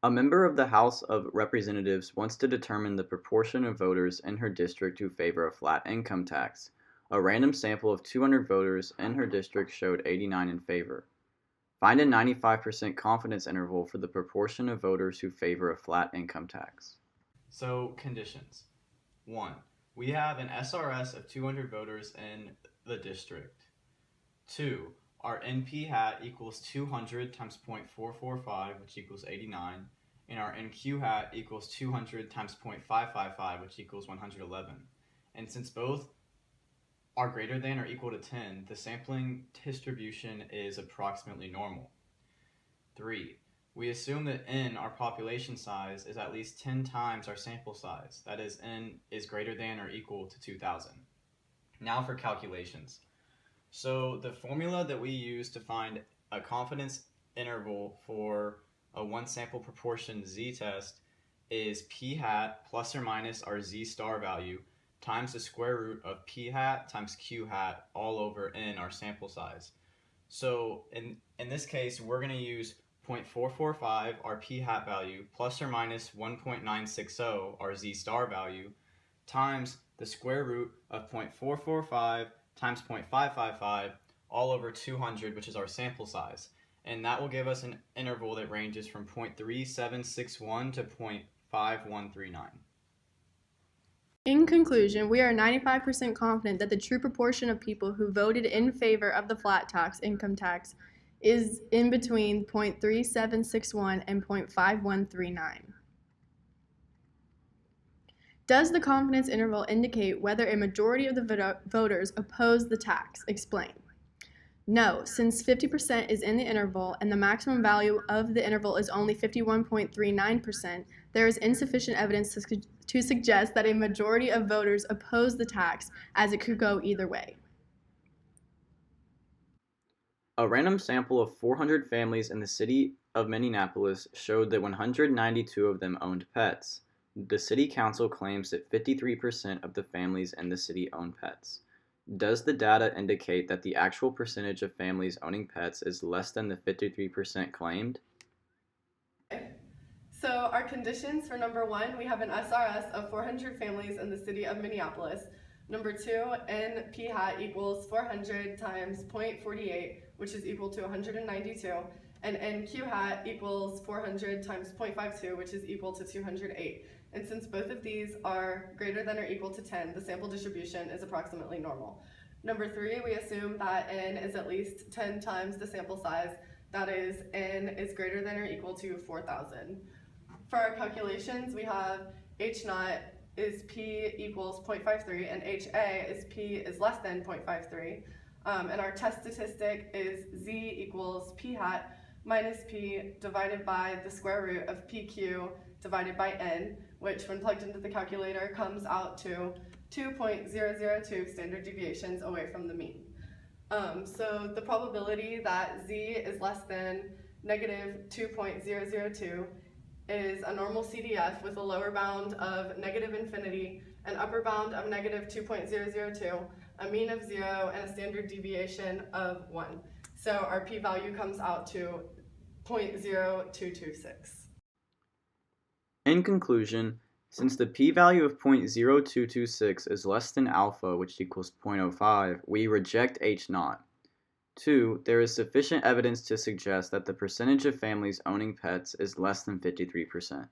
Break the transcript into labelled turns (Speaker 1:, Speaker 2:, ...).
Speaker 1: A member of the House of Representatives wants to determine the proportion of voters in her district who favor a flat income tax. A random sample of 200 voters in her district showed 89 in favor. Find a 95% confidence interval for the proportion of voters who favor a flat income tax.
Speaker 2: So, conditions. 1. We have an SRS of 200 voters in the district. 2. Our NP hat equals 200 times 0.445, which equals 89, and our NQ hat equals 200 times 0.555, which equals 111. And since both are greater than or equal to 10, the sampling distribution is approximately normal. 3. We assume that N, our population size, is at least 10 times our sample size. That is, N is greater than or equal to 2,000. Now for calculations. So the formula that we use to find a confidence interval for a one sample proportion z-test is p hat plus or minus our z star value times the square root of p hat times q hat all over n, our sample size. So in this case, we're going to use 0.445, our p hat value, plus or minus 1.960, our z star value, times the square root of 0.445 times 0.555 all over 200, which is our sample size. And that will give us an interval that ranges from 0.3761 to 0.5139.
Speaker 3: In conclusion, we are 95% confident that the true proportion of people who voted in favor of the flat tax income tax is in between 0.3761 and 0.5139. Does the confidence interval indicate whether a majority of the voters oppose the tax? Explain. No, since 50% is in the interval and the maximum value of the interval is only 51.39%, there is insufficient evidence to suggest that a majority of voters oppose the tax, as it could go either way.
Speaker 1: A random sample of 400 families in the city of Minneapolis showed that 192 of them owned pets. The city council claims that 53% of the families in the city own pets. Does the data indicate that the actual percentage of families owning pets is less than the 53% claimed?
Speaker 3: So our conditions for number 1, we have an SRS of 400 families in the city of Minneapolis. Number 2, NP hat equals 400 times 0.48, which is equal to 192, and NQ hat equals 400 times 0.52, which is equal to 208. And since both of these are greater than or equal to 10, the sample distribution is approximately normal. Number 3, we assume that N is at least 10 times the sample size. That is, N is greater than or equal to 4,000. For our calculations, we have H naught is P equals 0.53 and HA is P is less than 0.53. And our test statistic is Z equals P hat minus P divided by the square root of PQ divided by N, which when plugged into the calculator comes out to 2.002 standard deviations away from the mean. So the probability that Z is less than negative 2.002 is a normal CDF with a lower bound of negative infinity, an upper bound of negative 2.002, a mean of 0, and a standard deviation of 1. So our p-value comes out to 0.0226.
Speaker 1: In conclusion, since the p-value of 0.0226 is less than alpha, which equals 0.05, we reject H naught. 2. There is sufficient evidence to suggest that the percentage of families owning pets is less than 53%.